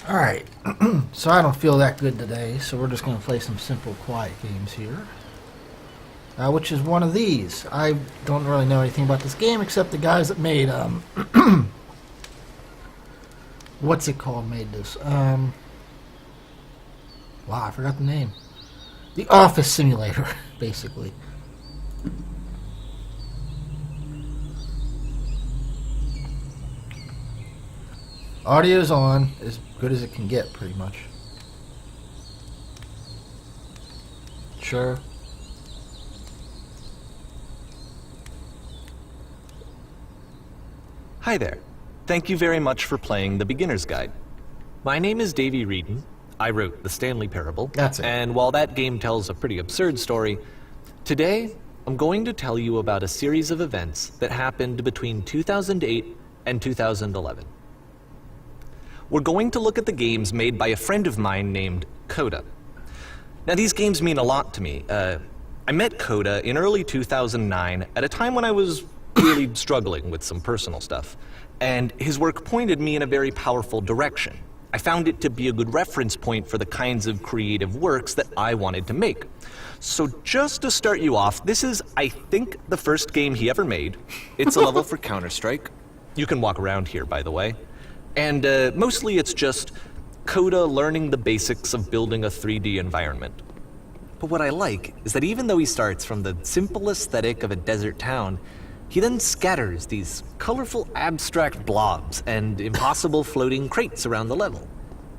Alright, so I don't feel that good today, so we're just going to play some simple, quiet games here. Which is one of these. I don't really know anything about this game except the guys that made, what's it called made this? Wow, I forgot the name. The Office Simulator, basically. Audio's on, as good as it can get, pretty much. Sure. Hi there. Thank you very much for playing The Beginner's Guide. My name is Davey Reedon. I wrote The Stanley Parable. That's it. And while that game tells a pretty absurd story, today I'm going to tell you about a series of events that happened between 2008 and 2011. We're going to look at the games made by a friend of mine named Coda. Now, these games mean a lot to me. I met Coda in early 2009 at a time when I was really struggling with some personal stuff, and his work pointed me in a very powerful direction. I found it to be a good reference point for the kinds of creative works that I wanted to make. So just to start you off, this is, I think, the first game he ever made. It's a level for Counter-Strike. You can walk around here, by the way. And mostly it's just Coda learning the basics of building a 3D environment. But what I like is that even though he starts from the simple aesthetic of a desert town, he then scatters these colorful abstract blobs and impossible floating crates around the level.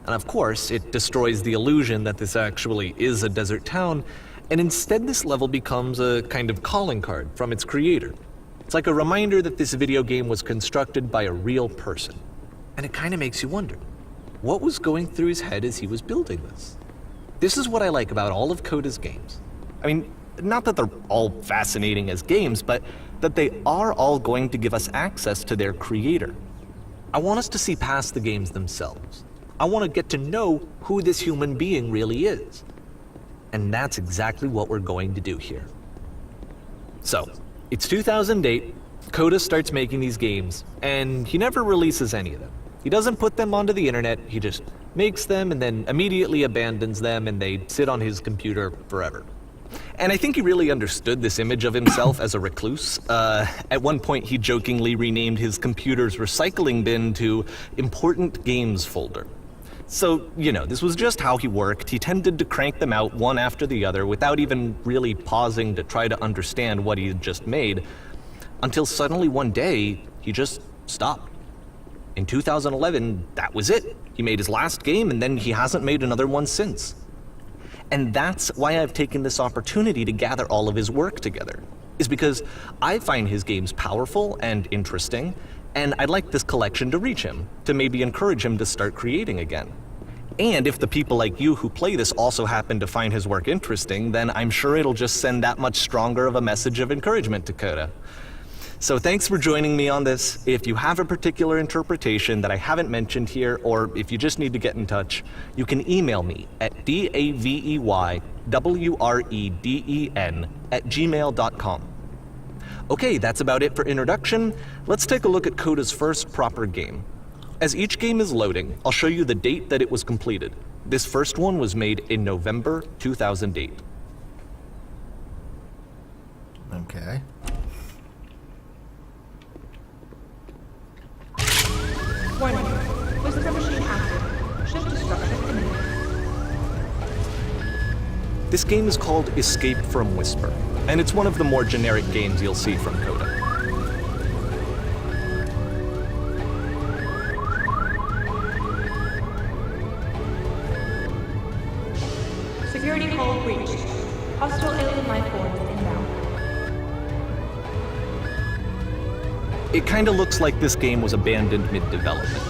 And of course, it destroys the illusion that this actually is a desert town, and instead this level becomes a kind of calling card from its creator. It's like a reminder that this video game was constructed by a real person. And it kind of makes you wonder, what was going through his head as he was building this? This is what I like about all of Coda's games. I mean, not that they're all fascinating as games, but that they are all going to give us access to their creator. I want us to see past the games themselves. I want to get to know who this human being really is. And that's exactly what we're going to do here. So, it's 2008, Coda starts making these games, and he never releases any of them. He doesn't put them onto the internet, he just makes them and then immediately abandons them, and they sit on his computer forever. And I think he really understood this image of himself as a recluse. At one point, he jokingly renamed his computer's recycling bin to Important Games Folder. So, you know, this was just how he worked. He tended to crank them out one after the other without even really pausing to try to understand what he had just made, until suddenly one day, he just stopped. In 2011, that was it. He made his last game, and then he hasn't made another one since. And that's why I've taken this opportunity to gather all of his work together, is because I find his games powerful and interesting, and I'd like this collection to reach him, to maybe encourage him to start creating again. And if the people like you who play this also happen to find his work interesting, then I'm sure it'll just send that much stronger of a message of encouragement to Coda. So thanks for joining me on this. If you have a particular interpretation that I haven't mentioned here, or if you just need to get in touch, you can email me at daveywreden@gmail.com. Okay, that's about it for introduction. Let's take a look at Coda's first proper game. As each game is loading, I'll show you the date that it was completed. This first one was made in November 2008. Okay. Warning. Whisper machine active. Shift destruction imminent. This game is called Escape from Whisper, and it's one of the more generic games you'll see from Coda. Security code breached. Hostile alien life forms inbound. It kinda looks like this game was abandoned mid-development.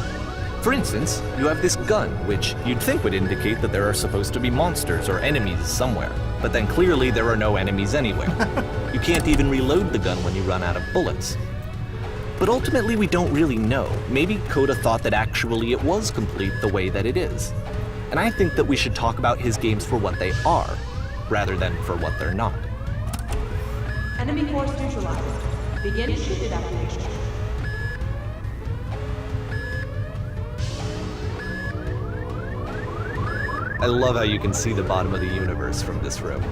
For instance, you have this gun, which you'd think would indicate that there are supposed to be monsters or enemies somewhere, but then clearly there are no enemies anywhere. You can't even reload the gun when you run out of bullets. But ultimately we don't really know. Maybe Coda thought that actually it was complete the way that it is. And I think that we should talk about his games for what they are, rather than for what they're not. Enemy force neutralized. Begin ship evacuation. This I love how you can see the bottom of the universe from this room.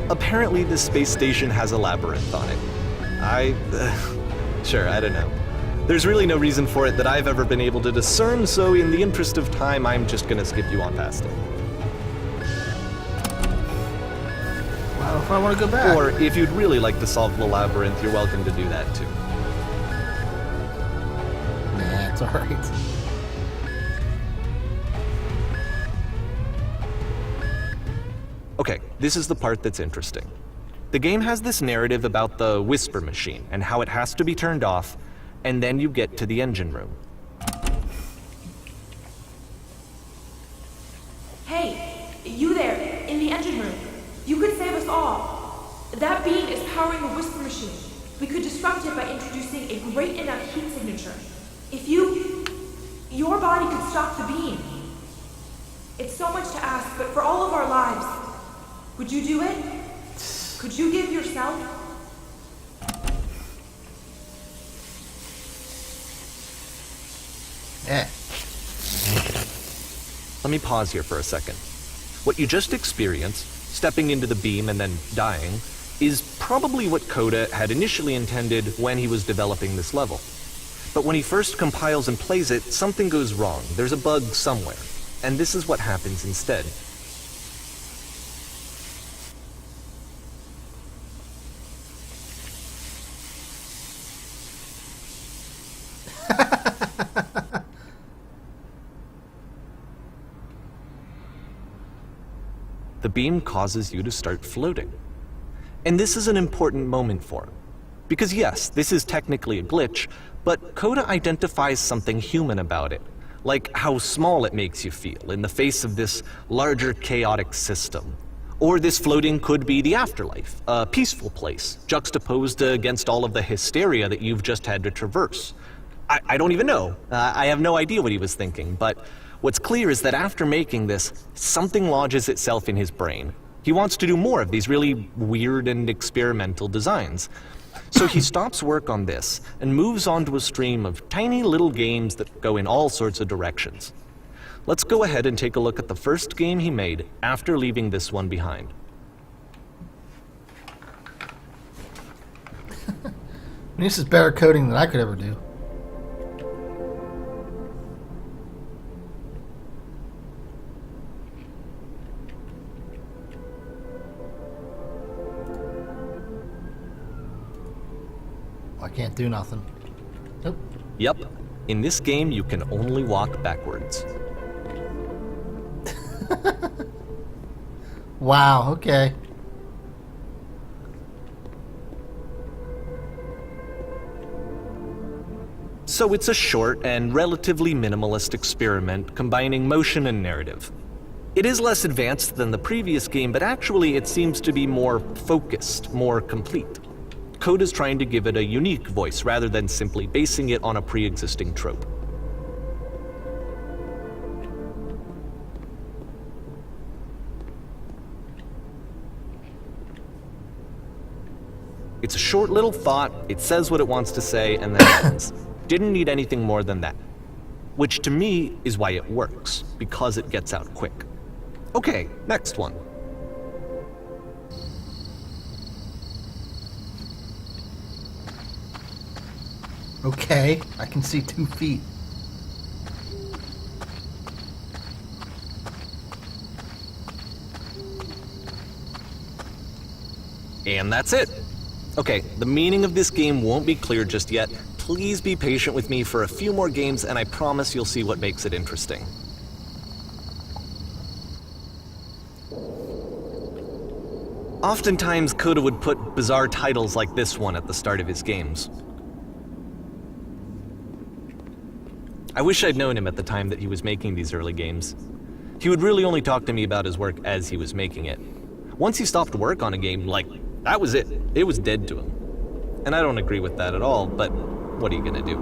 Apparently, this space station has a labyrinth on it. Sure, I don't know. There's really no reason for it that I've ever been able to discern, so in the interest of time, I'm just gonna skip you on past it. Well, if I want to go back. Or if you'd really like to solve the labyrinth, you're welcome to do that too. Nah, it's alright. Okay, this is the part that's interesting. The game has this narrative about the whisper machine and how it has to be turned off, and then you get to the engine room. Hey, you there, in the engine room. You could save us all. That beam is powering the whisper machine. We could disrupt it by introducing a great enough heat signature. If your body could stop the beam. It's so much to ask, but for all of our lives, would you do it? Could you give yourself? Eh. Let me pause here for a second. What you just experienced, stepping into the beam and then dying, is probably what Coda had initially intended when he was developing this level. But when he first compiles and plays it, something goes wrong. There's a bug somewhere. And this is what happens instead. The beam causes you to start floating. And this is an important moment for him. Because yes, this is technically a glitch, but Coda identifies something human about it, like how small it makes you feel in the face of this larger chaotic system. Or this floating could be the afterlife, a peaceful place, juxtaposed against all of the hysteria that you've just had to traverse. I don't even know. I have no idea what he was thinking, but what's clear is that after making this, something lodges itself in his brain. He wants to do more of these really weird and experimental designs. So he stops work on this and moves on to a stream of tiny little games that go in all sorts of directions. Let's go ahead and take a look at the first game he made after leaving this one behind. This is better coding than I could ever do. I can't do nothing. Nope. Yep, in this game you can only walk backwards. Wow, okay. So it's a short and relatively minimalist experiment combining motion and narrative. It is less advanced than the previous game, but actually it seems to be more focused, more complete. Coda's trying to give it a unique voice rather than simply basing it on a pre-existing trope. It's a short little thought, it says what it wants to say, and then it ends. Didn't need anything more than that. Which to me is why it works, because it gets out quick. Okay, next one. Okay, I can see 2 feet. And that's it. Okay, the meaning of this game won't be clear just yet. Please be patient with me for a few more games, and I promise you'll see what makes it interesting. Oftentimes, Coda would put bizarre titles like this one at the start of his games. I wish I'd known him at the time that he was making these early games. He would really only talk to me about his work as he was making it. Once he stopped work on a game, that was it. It was dead to him. And I don't agree with that at all, but what are you gonna do?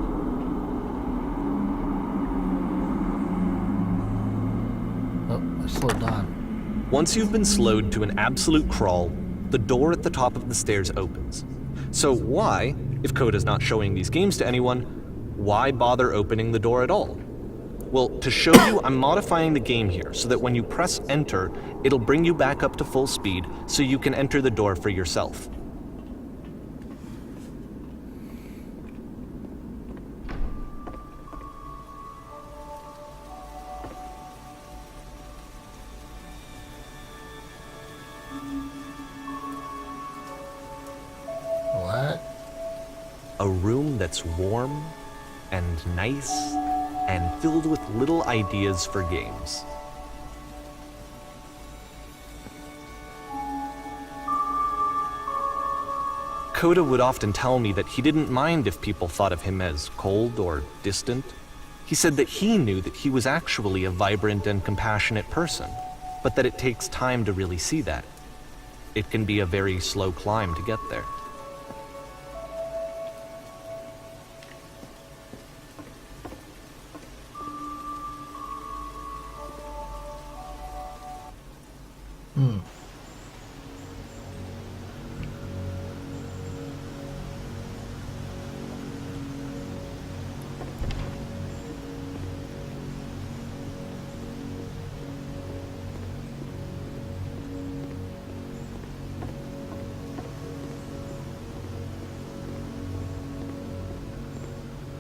Oh, I slowed down. Once you've been slowed to an absolute crawl, the door at the top of the stairs opens. So why, if Coda's not showing these games to anyone, why bother opening the door at all? Well, to show you, I'm modifying the game here so that when you press enter, it'll bring you back up to full speed so you can enter the door for yourself. What? A room that's warm and nice and filled with little ideas for games. Coda would often tell me that he didn't mind if people thought of him as cold or distant. He said that he knew that he was actually a vibrant and compassionate person, but that it takes time to really see that. It can be a very slow climb to get there.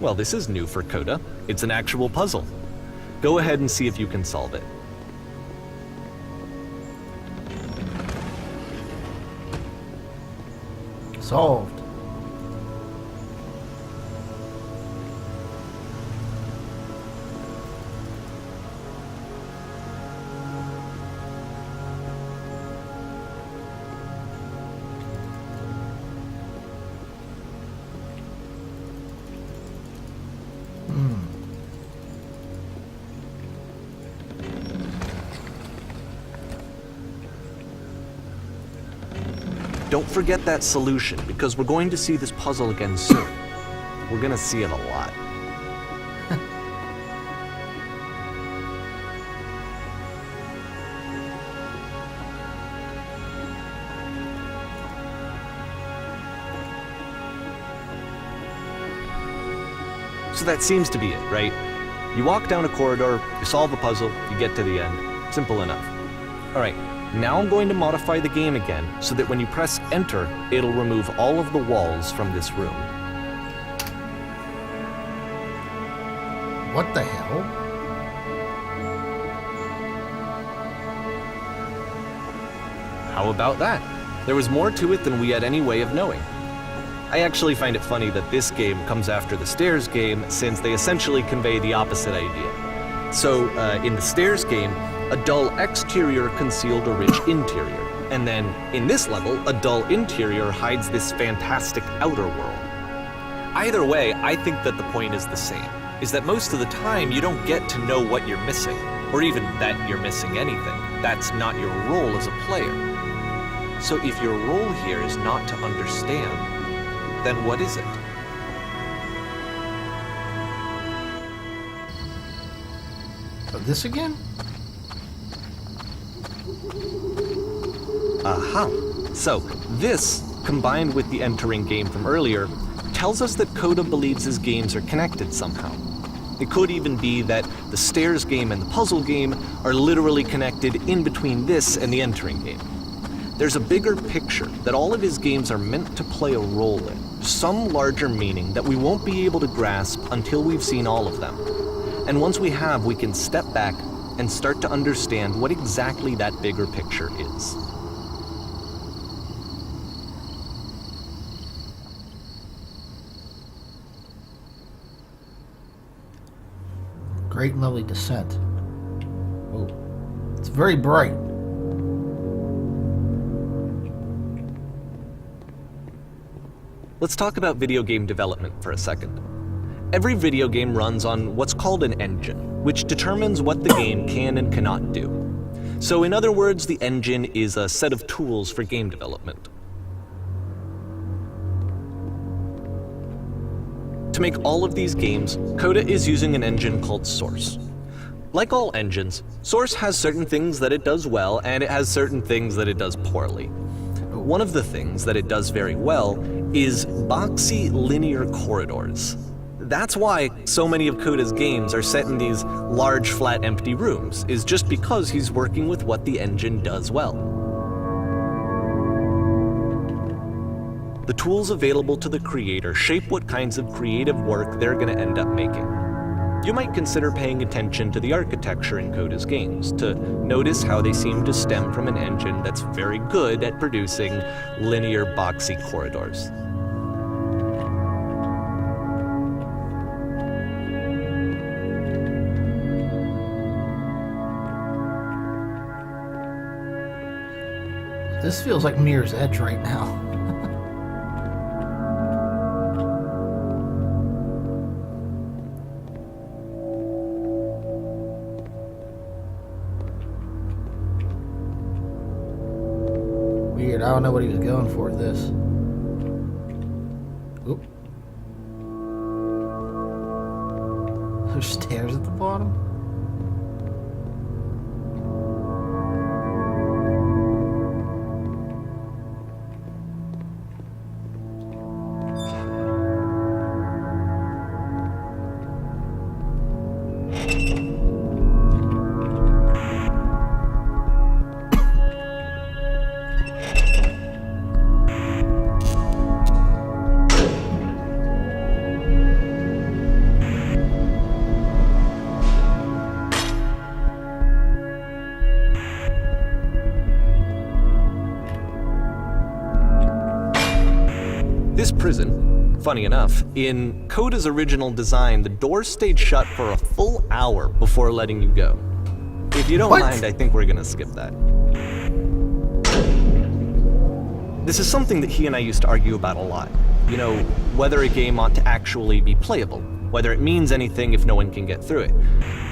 Well, this is new for Coda. It's an actual puzzle. Go ahead and see if you can solve it. Solved. Don't forget that solution, because we're going to see this puzzle again soon. We're gonna see it a lot. So that seems to be it, right? You walk down a corridor, you solve a puzzle, you get to the end. Simple enough. All right. Now I'm going to modify the game again so that when you press enter, it'll remove all of the walls from this room. What the hell? How about that? There was more to it than we had any way of knowing. I actually find it funny that this game comes after the Stairs game, since they essentially convey the opposite idea. So, in the Stairs game, a dull exterior concealed a rich interior. And then, in this level, a dull interior hides this fantastic outer world. Either way, I think that the point is the same, is that most of the time you don't get to know what you're missing, or even that you're missing anything. That's not your role as a player. So if your role here is not to understand, then what is it? This again? Aha. So, this, combined with the entering game from earlier, tells us that Coda believes his games are connected somehow. It could even be that the Stairs game and the puzzle game are literally connected in between this and the entering game. There's a bigger picture that all of his games are meant to play a role in, some larger meaning that we won't be able to grasp until we've seen all of them. And once we have, we can step back and start to understand what exactly that bigger picture is. Great and lovely descent. Oh, it's very bright. Let's talk about video game development for a second. Every video game runs on what's called an engine, which determines what the game can and cannot do. So in other words, the engine is a set of tools for game development. To make all of these games, Coda is using an engine called Source. Like all engines, Source has certain things that it does well, and it has certain things that it does poorly. one of the things that it does very well is boxy linear corridors. That's why so many of Coda's games are set in these large, flat, empty rooms, is just because he's working with what the engine does well. The tools available to the creator shape what kinds of creative work they're going to end up making. You might consider paying attention to the architecture in Coda's games to notice how they seem to stem from an engine that's very good at producing linear, boxy corridors. This feels like Mirror's Edge right now. Weird. I don't know what he was going for with this. Oop. There's stairs at the bottom? This prison, funny enough, in Coda's original design, the doors stayed shut for a full hour before letting you go. If you don't mind, I think we're gonna skip that. This is something that he and I used to argue about a lot. You know, whether a game ought to actually be playable, whether it means anything if no one can get through it.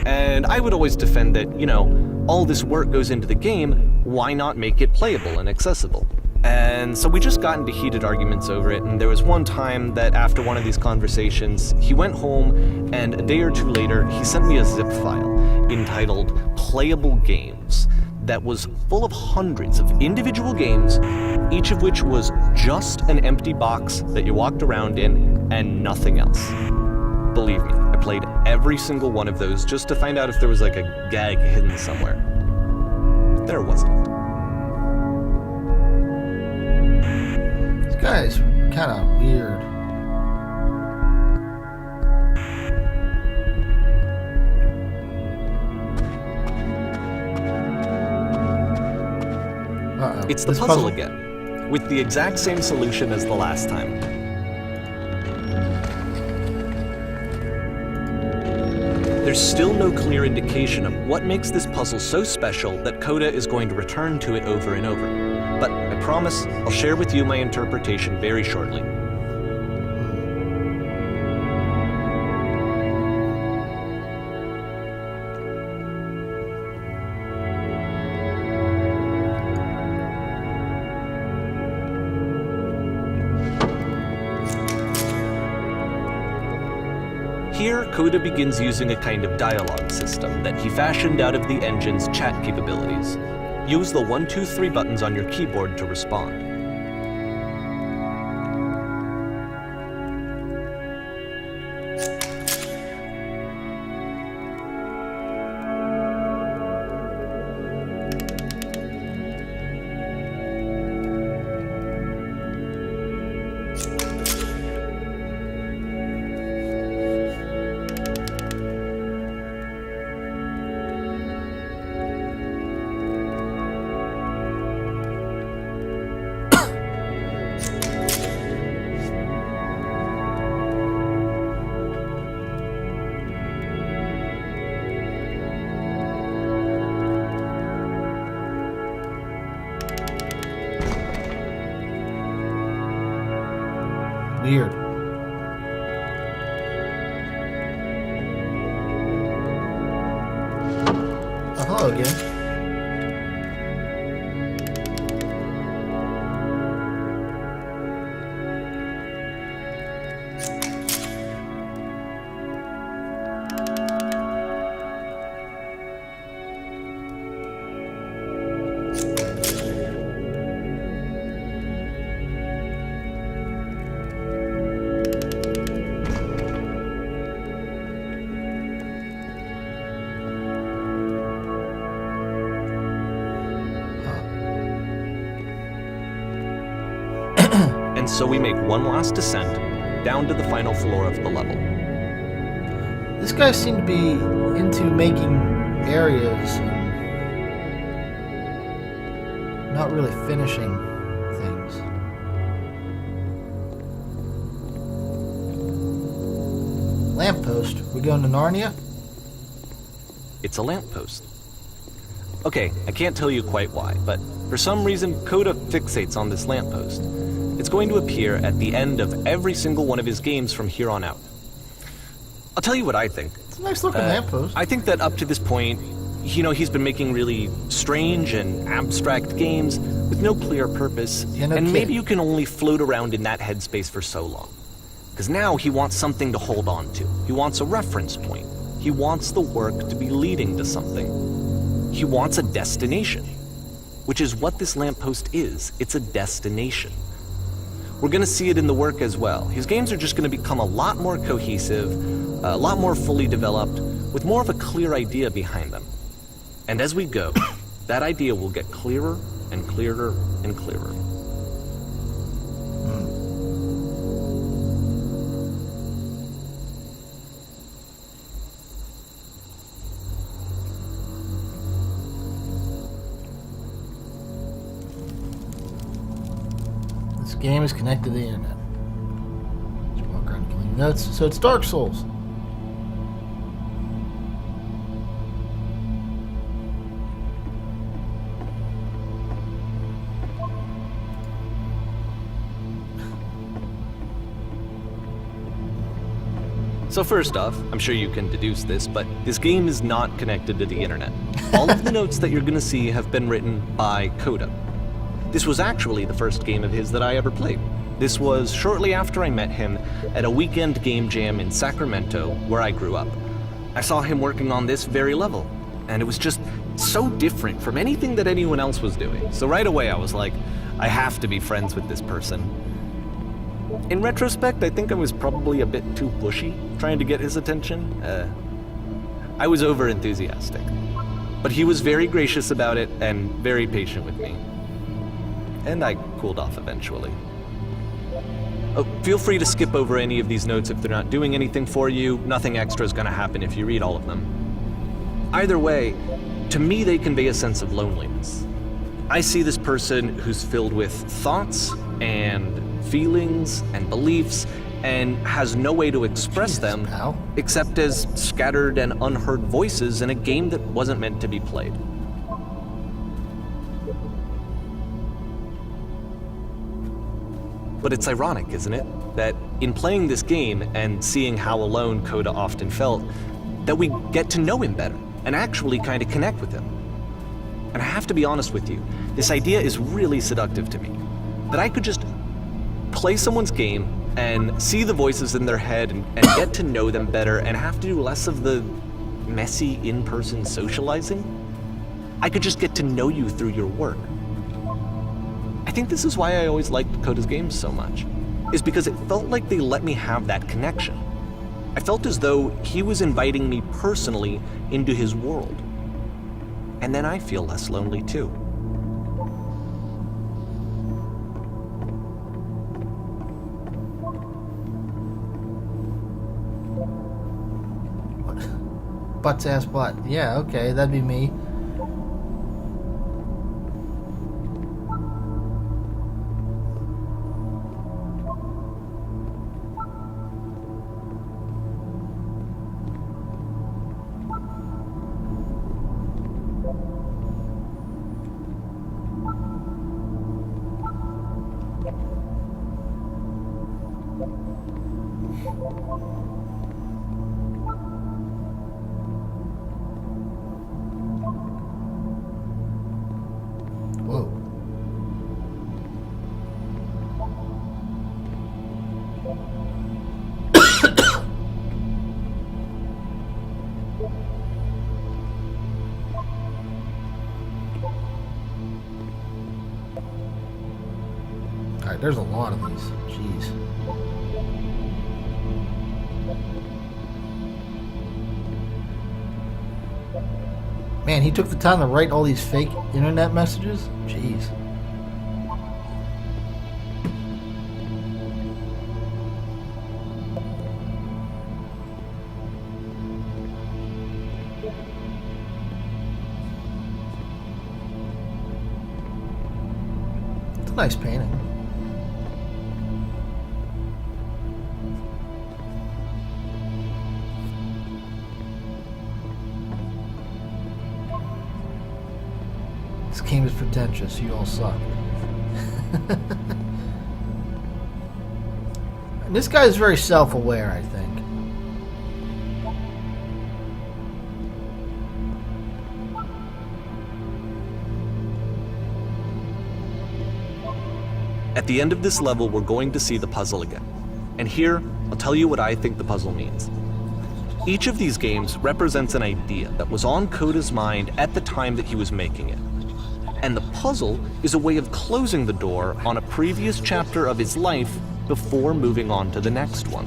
And I would always defend that, you know, all this work goes into the game, why not make it playable and accessible? And so we just got into heated arguments over it, and there was one time that after one of these conversations, he went home, and a day or two later, he sent me a zip file entitled Playable Games that was full of hundreds of individual games, each of which was just an empty box that you walked around in and nothing else. Believe me, I played every single one of those just to find out if there was like a gag hidden somewhere. There wasn't. This guy's kind of weird. Uh-oh. It's the puzzle again, with the exact same solution as the last time. There's still no clear indication of what makes this puzzle so special that Coda is going to return to it over and over. But I promise I'll share with you my interpretation very shortly. Here, Coda begins using a kind of dialogue system that he fashioned out of the engine's chat capabilities. Use the 1, 2, 3 buttons on your keyboard to respond. Weird. Oh, hello again. And so we make one last descent down to the final floor of the level. This guy seemed to be into making areas, not really finishing things. Lamppost. We going to Narnia? It's a lamppost. Okay, I can't tell you quite why, but for some reason, Coda fixates on this lamppost. It's going to appear at the end of every single one of his games from here on out. I'll tell you what I think. It's a nice looking lamppost. I think that up to this point, he's been making really strange and abstract games with no clear purpose, Yeah, no and kidding. maybe you can only float around in that headspace for so long. Because now he wants something to hold on to. He wants a reference point. He wants the work to be leading to something. He wants a destination, which is what this lamppost is. It's a destination. We're going to see it in the work as well. His games are just going to become a lot more cohesive, a lot more fully developed, with more of a clear idea behind them. And as we go, that idea will get clearer and clearer and clearer. This game is connected to the internet. Just walk around killing notes. So it's Dark Souls. So first off, I'm sure you can deduce this, but this game is not connected to the internet. All of the notes that you're going to see have been written by Coda. This was actually the first game of his that I ever played. This was shortly after I met him at a weekend game jam in Sacramento, where I grew up. I saw him working on this very level, and it was just so different from anything that anyone else was doing. So right away I was like, I have to be friends with this person. In retrospect, I think I was probably a bit too pushy, trying to get his attention. I was over-enthusiastic. But he was very gracious about it and very patient with me. And I cooled off eventually. Oh, feel free to skip over any of these notes if they're not doing anything for you. Nothing extra is going to happen if you read all of them. Either way, to me they convey a sense of loneliness. I see this person who's filled with thoughts and feelings and beliefs and has no way to express Jesus, them pal. except as scattered and unheard voices in a game that wasn't meant to be played. But it's ironic, isn't it, that in playing this game and seeing how alone Coda often felt, that we get to know him better and actually kind of connect with him. And I have to be honest with you, this idea is really seductive to me. That I could just play someone's game and see the voices in their head and get to know them better and have to do less of the messy in-person socializing. I could just get to know you through your work. I think this is why I always liked Coda's games so much, is because it felt like they let me have that connection. I felt as though he was inviting me personally into his world. And then I feel less lonely too. Butts ass butt. Yeah, okay, that'd be me. Whoa. Alright, there's a lot of these. Jeez. Man, he took the time to write all these fake internet messages? Jeez. Nice painting. This game is pretentious. You all suck. And this guy is very self-aware, I think. At the end of this level, we're going to see the puzzle again. And here, I'll tell you what I think the puzzle means. Each of these games represents an idea that was on Coda's mind at the time that he was making it. And the puzzle is a way of closing the door on a previous chapter of his life before moving on to the next one.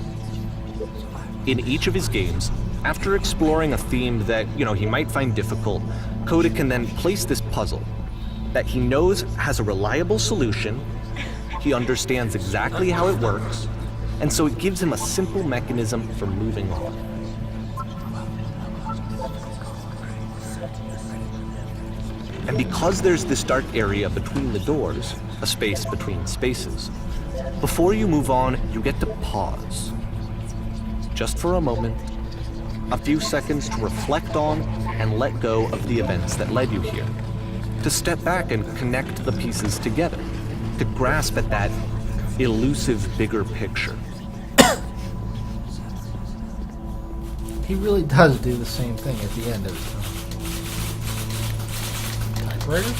In each of his games, after exploring a theme that, he might find difficult, Coda can then place this puzzle that he knows has a reliable solution. He understands exactly how it works, and so it gives him a simple mechanism for moving on. And because there's this dark area between the doors, a space between spaces, before you move on, you get to pause. Just for a moment, a few seconds to reflect on and let go of the events that led you here. To step back and connect the pieces together. To grasp at that elusive bigger picture. He really does do the same thing at the end of it. Typewriter?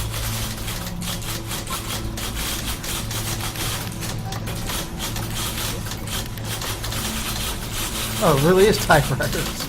Oh, it really is typewriters.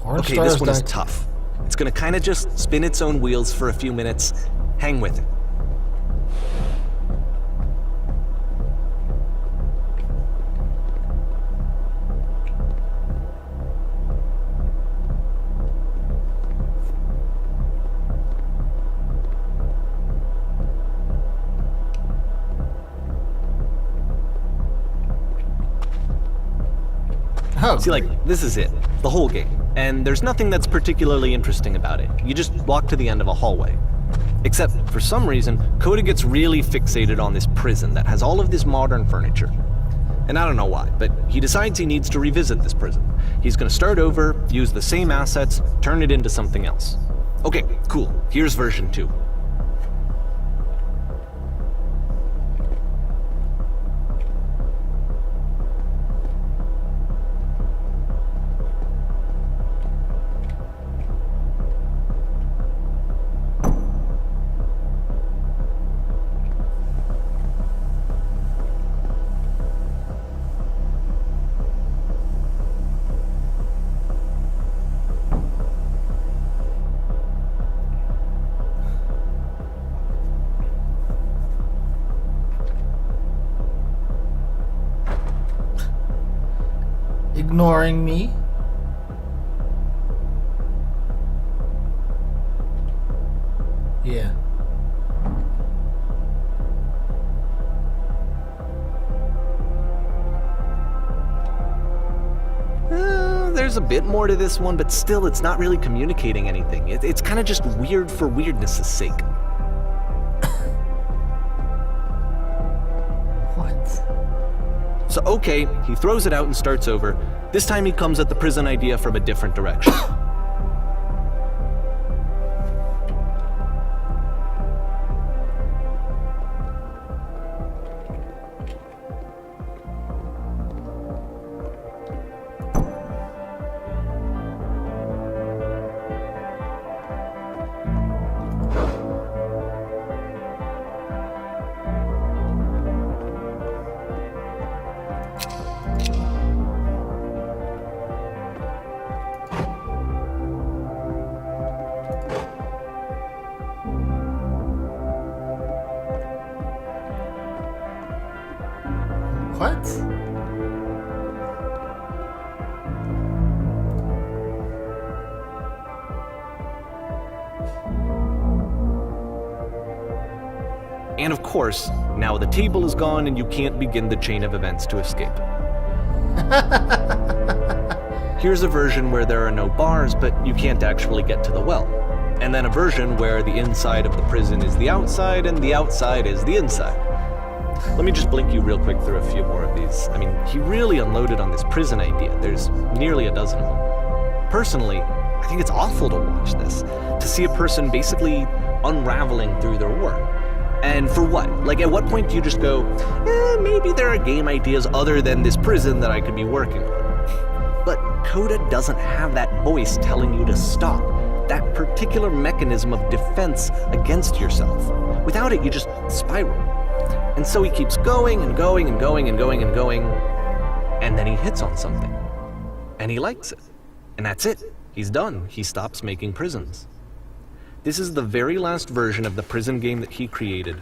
Okay, this one is tough. It's gonna kind of just spin its own wheels for a few minutes. Hang with it. Oh, see, this is it. The whole game. And there's nothing that's particularly interesting about it. You just walk to the end of a hallway. Except, for some reason, Coda gets really fixated on this prison that has all of this modern furniture. And I don't know why, but he decides he needs to revisit this prison. He's gonna start over, use the same assets, turn it into something else. Okay, cool. Here's version 2. ignoring me. Yeah. There's a bit more to this one, but still, it's not really communicating anything. It's kind of just weird for weirdness' sake. What? So, okay, he throws it out and starts over. This time he comes at the prison idea from a different direction. And of course, now the table is gone and you can't begin the chain of events to escape. Here's a version where there are no bars, but you can't actually get to the well. And then a version where the inside of the prison is the outside and the outside is the inside. Let me just blink you real quick through a few more of these. I mean, he really unloaded on this prison idea. There's nearly a dozen of them. Personally, I think it's awful to watch this, to see a person basically unraveling through their work. And for what? Like, at what point do you just go, maybe there are game ideas other than this prison that I could be working on? But Coda doesn't have that voice telling you to stop, that particular mechanism of defense against yourself. Without it, you just spiral. And so he keeps going and going and going and going and going, and then he hits on something. And he likes it. And that's it. He's done. He stops making prisons. This is the very last version of the prison game that he created.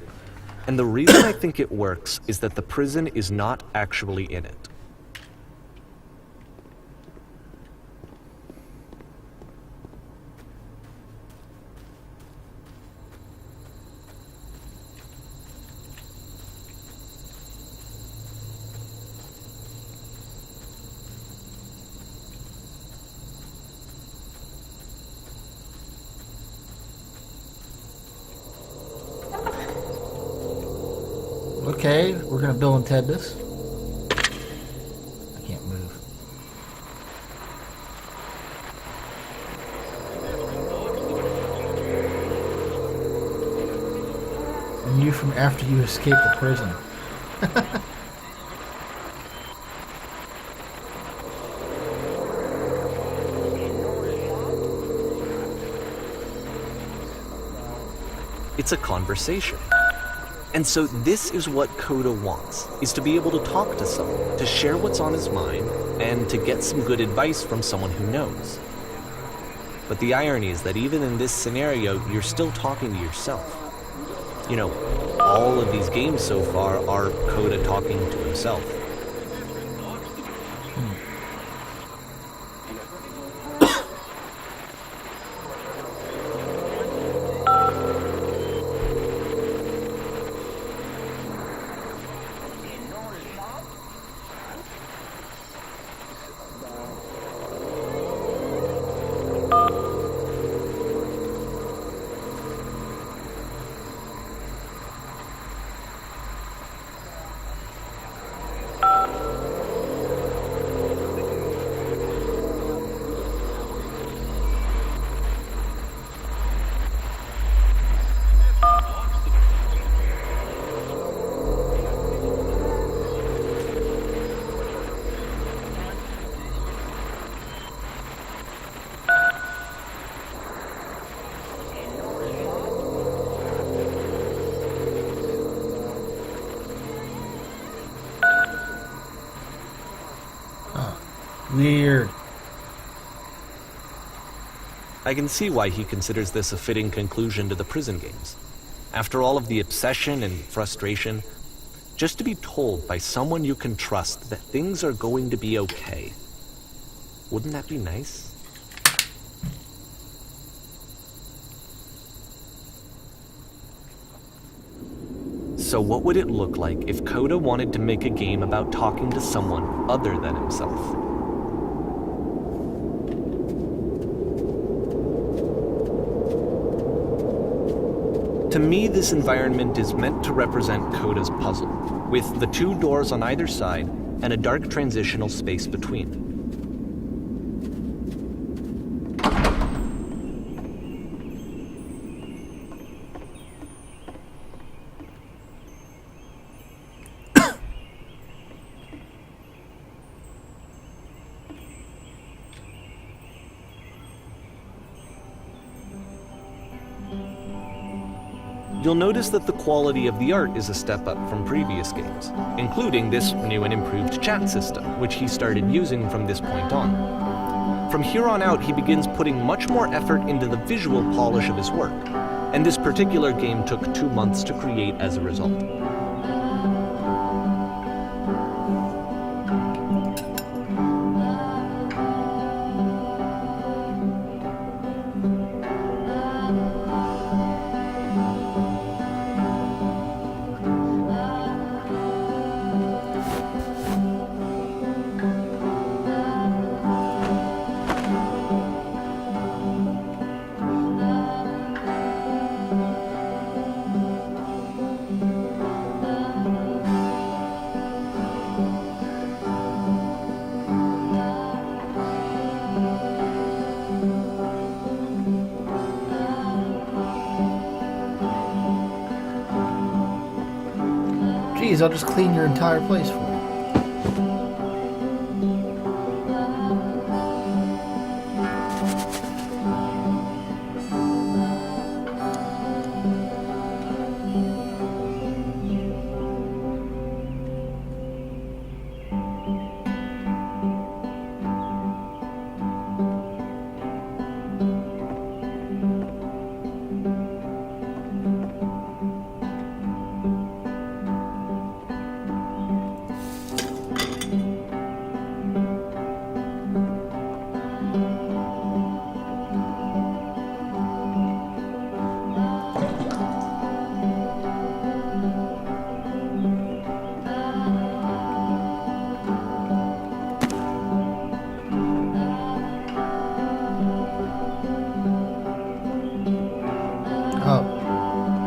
And the reason I think it works is that the prison is not actually in it. Okay, we're gonna Bill and Ted this. I can't move. And you from after you escape the prison. It's a conversation. And so this is what Coda wants, is to be able to talk to someone, to share what's on his mind, and to get some good advice from someone who knows. But the irony is that even in this scenario, you're still talking to yourself. You know, all of these games so far are Coda talking to himself. Weird. I can see why he considers this a fitting conclusion to the prison games. After all of the obsession and frustration, just to be told by someone you can trust that things are going to be okay. Wouldn't that be nice? So what would it look like if Coda wanted to make a game about talking to someone other than himself? To me, this environment is meant to represent Coda's puzzle, with the two doors on either side and a dark transitional space between. You'll notice that the quality of the art is a step up from previous games, including this new and improved chat system, which he started using from this point on. From here on out, he begins putting much more effort into the visual polish of his work, and this particular game took 2 months to create as a result. Please, I'll just clean your entire place for you.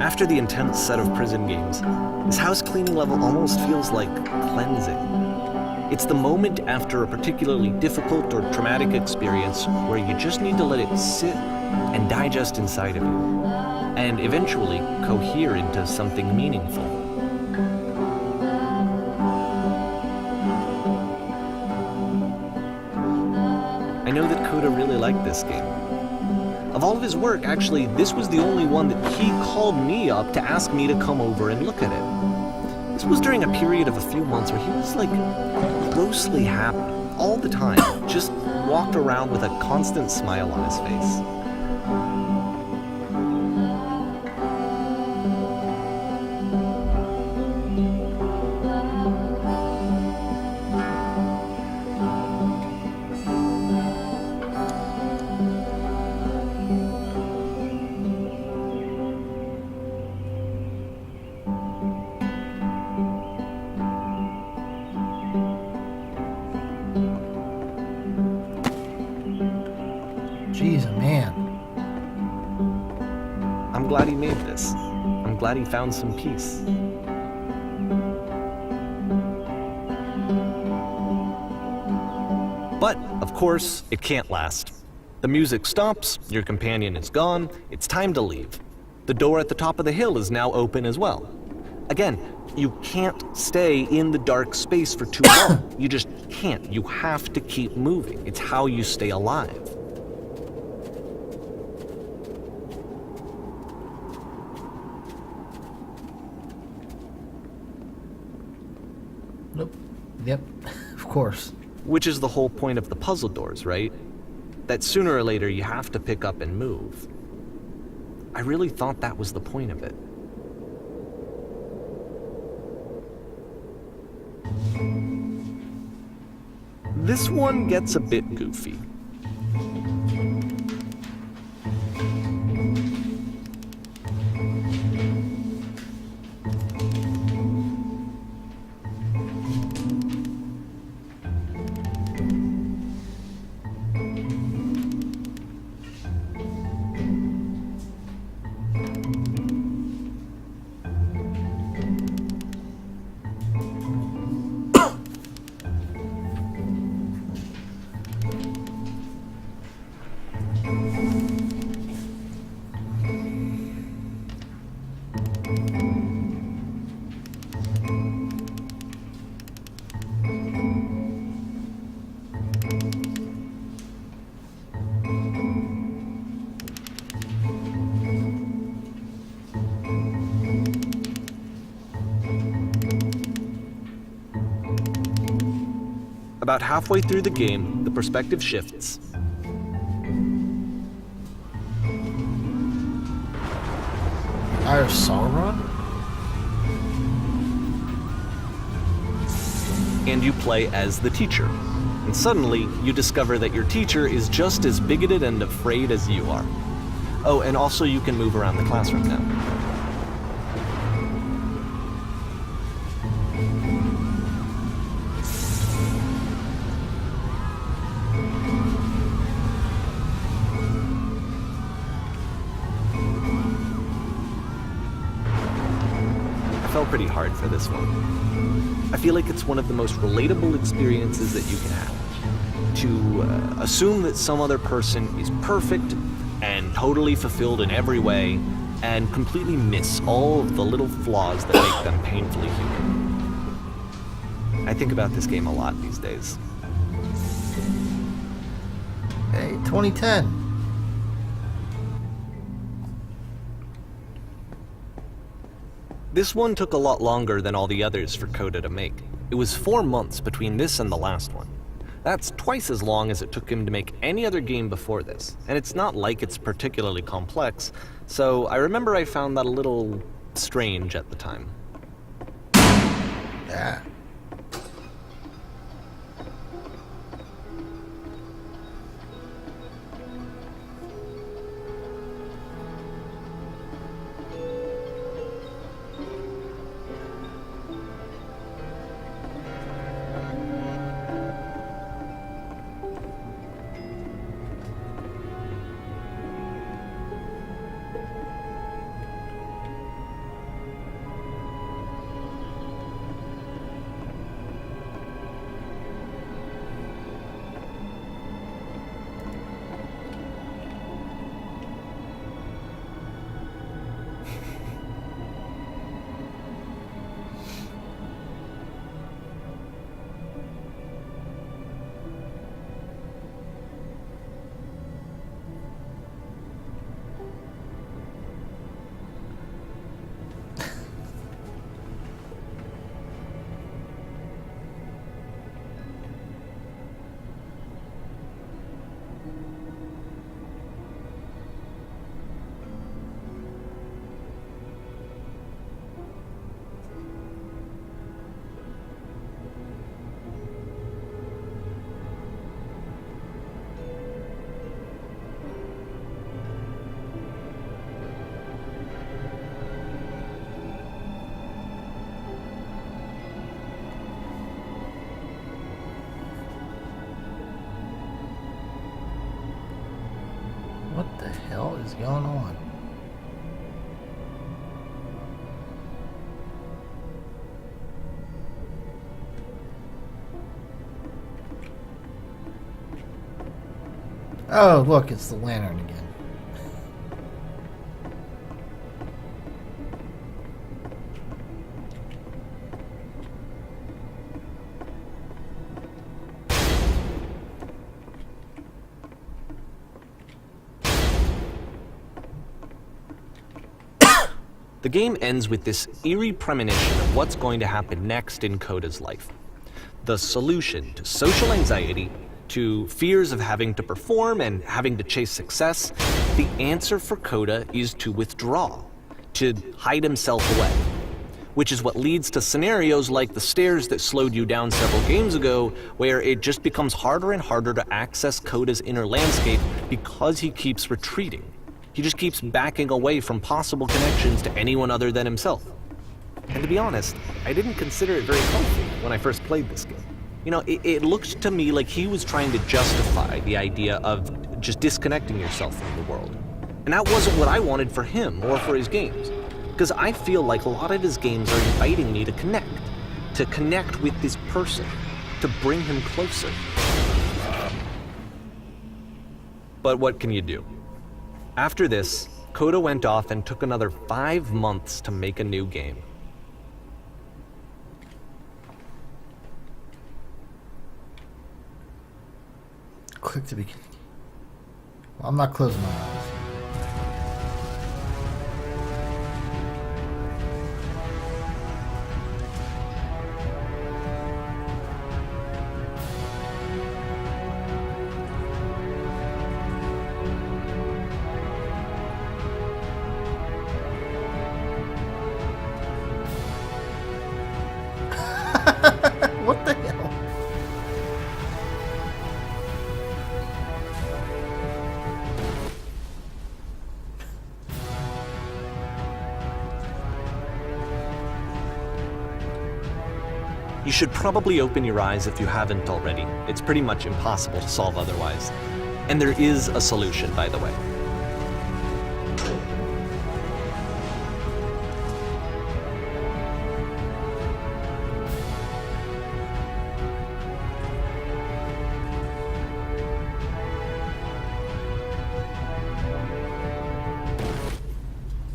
After the intense set of prison games, this house cleaning level almost feels like cleansing. It's the moment after a particularly difficult or traumatic experience where you just need to let it sit and digest inside of you, and eventually cohere into something meaningful. I know that Coda really liked this game. Of all of his work, actually, this was the only one that he called me up to ask me to come over and look at it. This was during a period of a few months where he was like grossly happy all the time, just walked around with a constant smile on his face. Jeez, man. I'm glad he made this. I'm glad he found some peace. But, of course, it can't last. The music stops, your companion is gone, it's time to leave. The door at the top of the hill is now open as well. Again, you can't stay in the dark space for too long. You just can't. You have to keep moving. It's how you stay alive. Nope. Yep. Of course. Which is the whole point of the puzzle doors, right? That sooner or later you have to pick up and move. I really thought that was the point of it. This one gets a bit goofy. About halfway through the game, the perspective shifts. Eye of Sauron? And you play as the teacher. And suddenly, you discover that your teacher is just as bigoted and afraid as you are. Oh, and also you can move around the classroom now. I fell pretty hard for this one. I feel like it's one of the most relatable experiences that you can have. To assume that some other person is perfect and totally fulfilled in every way, and completely miss all of the little flaws that make them painfully human. I think about this game a lot these days. Hey, 2010. This one took a lot longer than all the others for Coda to make. It was 4 months between this and the last one. That's twice as long as it took him to make any other game before this, and it's not like it's particularly complex, so I remember I found that a little strange at the time. Yeah. What the hell is going on? Oh, look, it's the lantern again. The game ends with this eerie premonition of what's going to happen next in Coda's life. The solution to social anxiety, to fears of having to perform and having to chase success, the answer for Coda is to withdraw, to hide himself away. Which is what leads to scenarios like the stairs that slowed you down several games ago, where it just becomes harder and harder to access Coda's inner landscape because he keeps retreating. He just keeps backing away from possible connections to anyone other than himself. And to be honest, I didn't consider it very healthy when I first played this game. You know, it looked to me like he was trying to justify the idea of just disconnecting yourself from the world. And that wasn't what I wanted for him or for his games. Because I feel like a lot of his games are inviting me to connect with this person, to bring him closer. But what can you do? After this, Coda went off and took another 5 months to make a new game. Click to begin. Well, I'm not closing my eyes. What the hell? You should probably open your eyes if you haven't already. It's pretty much impossible to solve otherwise. And there is a solution, by the way.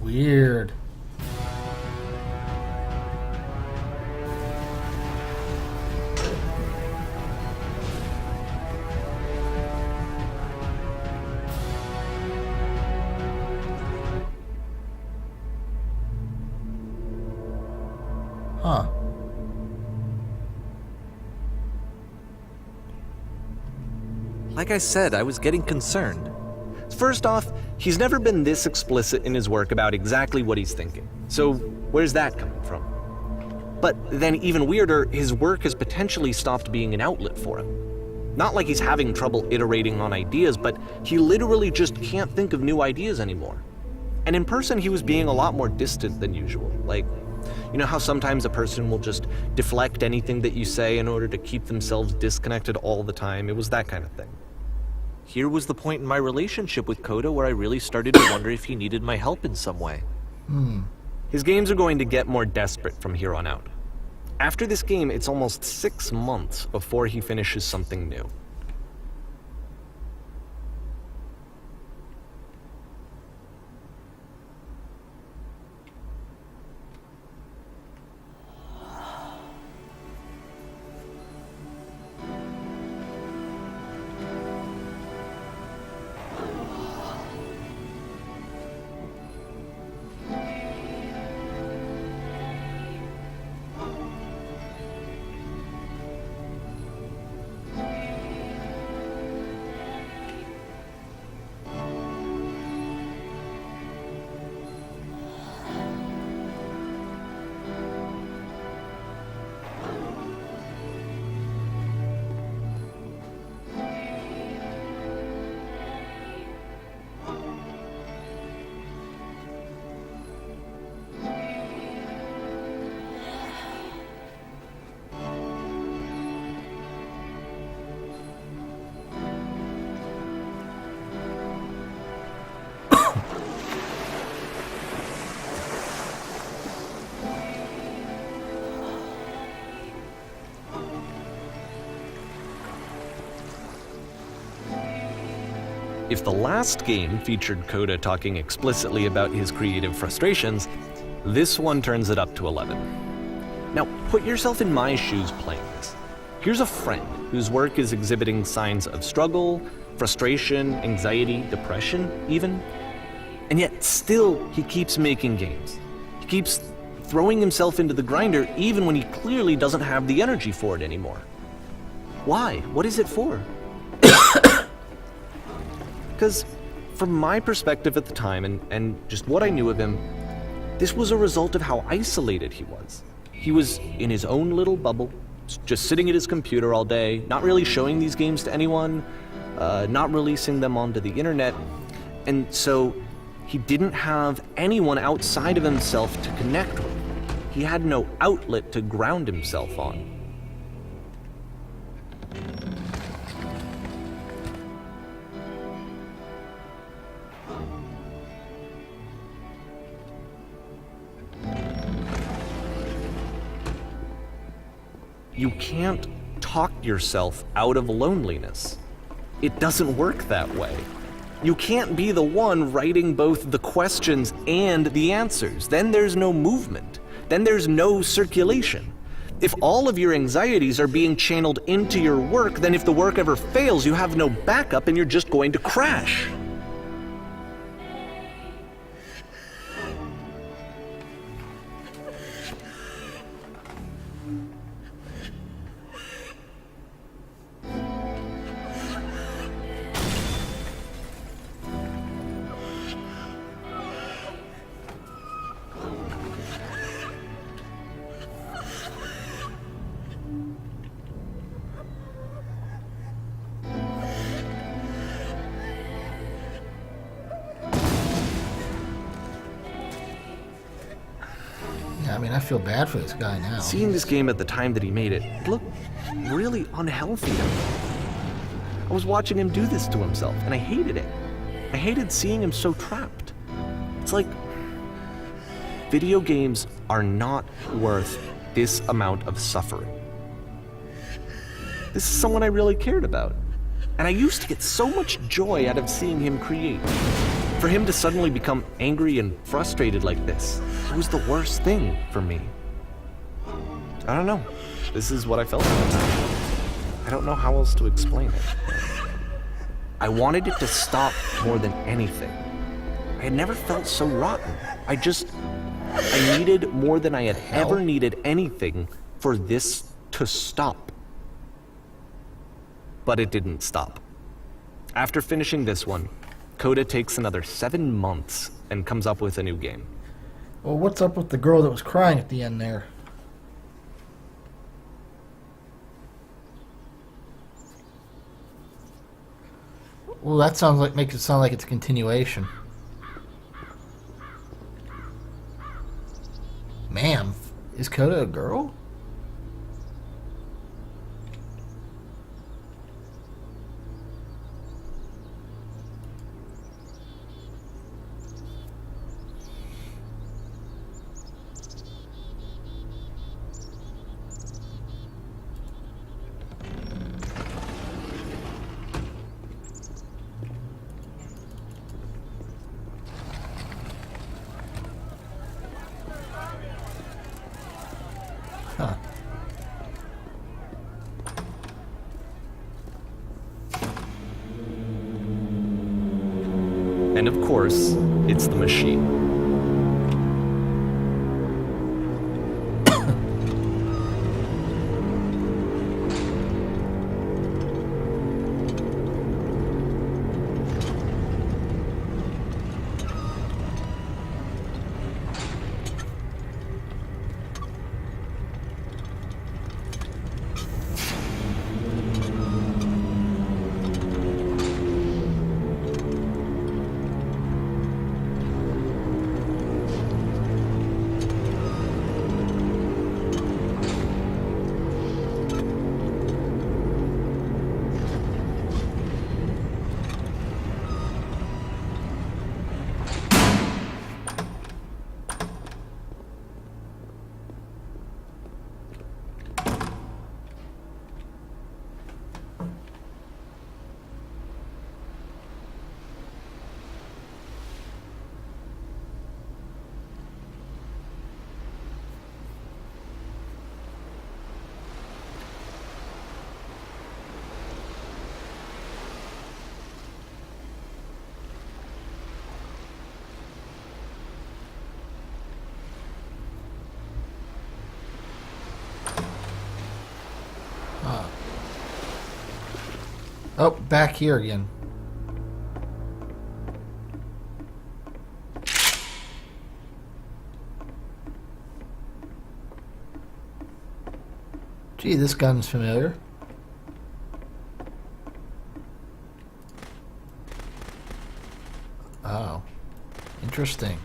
Weird. Like I said, I was getting concerned. First off, he's never been this explicit in his work about exactly what he's thinking. So where's that coming from? But then even weirder, his work has potentially stopped being an outlet for him. Not like he's having trouble iterating on ideas, but he literally just can't think of new ideas anymore. And in person, he was being a lot more distant than usual. Like, you know how sometimes a person will just deflect anything that you say in order to keep themselves disconnected all the time? It was that kind of thing. Here was the point in my relationship with Coda where I really started to wonder if he needed my help in some way. His games are going to get more desperate from here on out. After this game, it's almost 6 months before he finishes something new. If the last game featured Coda talking explicitly about his creative frustrations, this one turns it up to 11. Now, put yourself in my shoes playing this. Here's a friend whose work is exhibiting signs of struggle, frustration, anxiety, depression, even. And yet, still, he keeps making games. He keeps throwing himself into the grinder even when he clearly doesn't have the energy for it anymore. Why? What is it for? Because from my perspective at the time, and just what I knew of him, this was a result of how isolated he was. He was in his own little bubble, just sitting at his computer all day, not really showing these games to anyone, not releasing them onto the internet, and so he didn't have anyone outside of himself to connect with. He had no outlet to ground himself on. You can't talk yourself out of loneliness. It doesn't work that way. You can't be the one writing both the questions and the answers. Then there's no movement. Then there's no circulation. If all of your anxieties are being channeled into your work, then if the work ever fails, you have no backup and you're just going to crash. I mean, I feel bad for this guy now. Seeing this game at the time that he made it, it looked really unhealthy to me. I was watching him do this to himself, and I hated it. I hated seeing him so trapped. It's like, video games are not worth this amount of suffering. This is someone I really cared about. And I used to get so much joy out of seeing him create. For him to suddenly become angry and frustrated like this, it was the worst thing for me. I don't know. This is what I felt at the time. I don't know how else to explain it. I wanted it to stop more than anything. I had never felt so rotten. I needed more than I had ever needed anything for this to stop. But it didn't stop. After finishing this one, Coda takes another 7 months and comes up with a new game. Well, what's up with the girl that was crying at the end there? Well, that makes it sound like it's a continuation. Ma'am, is Coda a girl? Huh. And of course, it's the machine. Oh, back here again. Gee, this gun's familiar. Oh, interesting.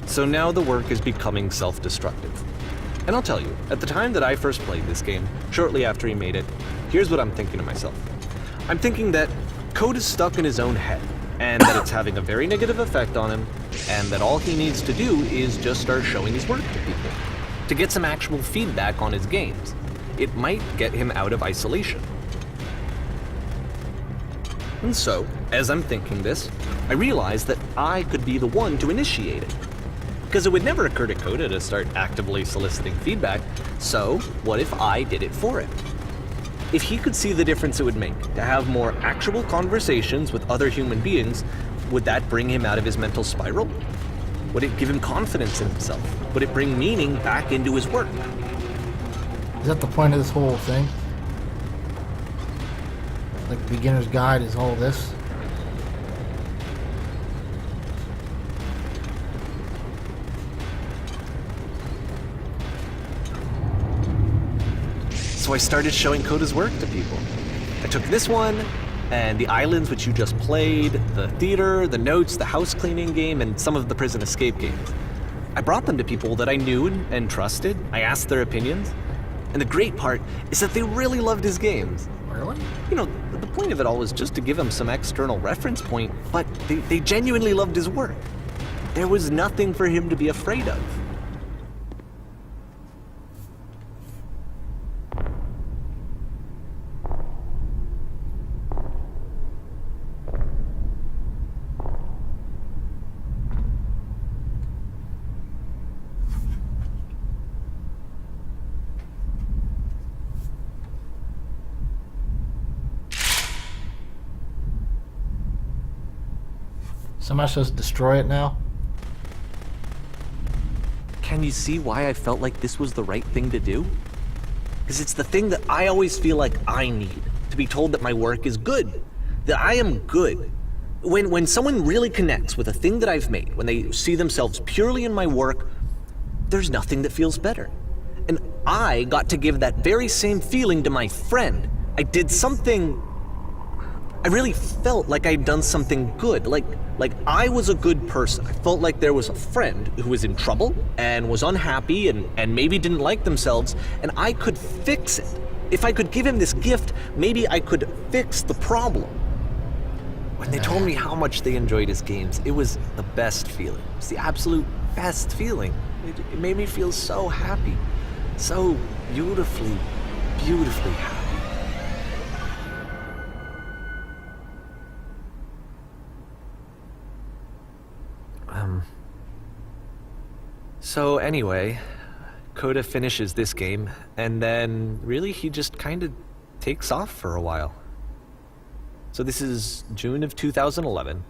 So now the work is becoming self-destructive. And I'll tell you, at the time that I first played this game, shortly after he made it, here's what I'm thinking to myself. I'm thinking that Code is stuck in his own head, and that it's having a very negative effect on him, and that all he needs to do is just start showing his work to people, to get some actual feedback on his games. It might get him out of isolation. And so, as I'm thinking this, I realize that I could be the one to initiate it. Because it would never occur to Coda to start actively soliciting feedback, so what if I did it for him? If he could see the difference it would make to have more actual conversations with other human beings, would that bring him out of his mental spiral? Would it give him confidence in himself? Would it bring meaning back into his work? Is that the point of this whole thing? Like the beginner's guide is all this? So I started showing Coda's work to people. I took this one, and the islands which you just played, the theater, the notes, the house cleaning game, and some of the prison escape games. I brought them to people that I knew and trusted. I asked their opinions. And the great part is that they really loved his games. Really? You know, the point of it all was just to give him some external reference point, but they genuinely loved his work. There was nothing for him to be afraid of. So am I supposed to destroy it now? Can you see why I felt like this was the right thing to do? Because it's the thing that I always feel like I need, to be told that my work is good, that I am good. When someone really connects with a thing that I've made, when they see themselves purely in my work, there's nothing that feels better. And I got to give that very same feeling to my friend. I did something... I really felt like I'd done something good, like I was a good person. I felt like there was a friend who was in trouble and was unhappy and maybe didn't like themselves, and I could fix it. If I could give him this gift, maybe I could fix the problem. When they told me how much they enjoyed his games, it was the best feeling. It was the absolute best feeling. It made me feel so happy. So beautifully, beautifully happy. So anyway, Coda finishes this game, and then really he just kind of takes off for a while. So this is June of 2011,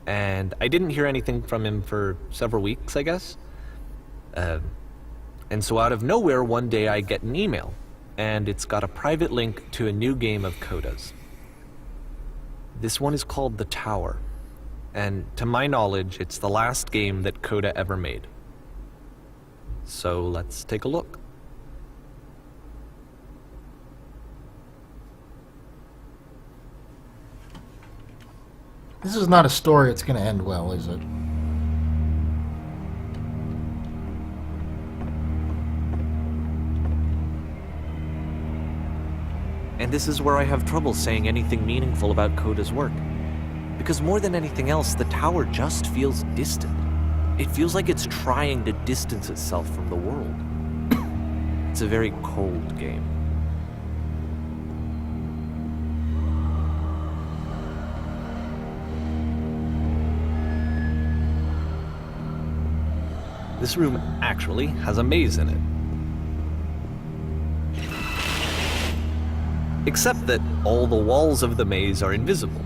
and I didn't hear anything from him for several weeks, I guess. And so out of nowhere, one day I get an email, and it's got a private link to a new game of Coda's. This one is called The Tower, and to my knowledge, it's the last game that Coda ever made. So let's take a look. This is not a story that's going to end well, is it? And this is where I have trouble saying anything meaningful about Coda's work. Because more than anything else, The Tower just feels distant. It feels like it's trying to distance itself from the world. It's a very cold game. This room actually has a maze in it. Except that all the walls of the maze are invisible.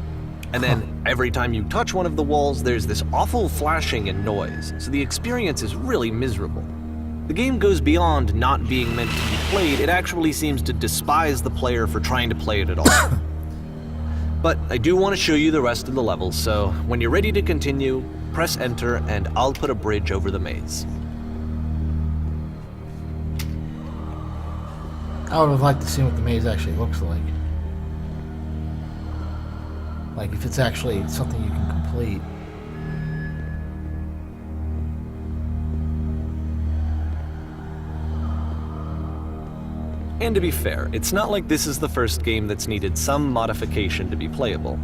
And then every time you touch one of the walls, there's this awful flashing and noise, so the experience is really miserable. The game goes beyond not being meant to be played, it actually seems to despise the player for trying to play it at all. But I do want to show you the rest of the levels, so when you're ready to continue, press enter and I'll put a bridge over the maze. I would have liked to see what the maze actually looks like. Like if it's actually something you can complete. And to be fair, it's not like this is the first game that's needed some modification to be playable.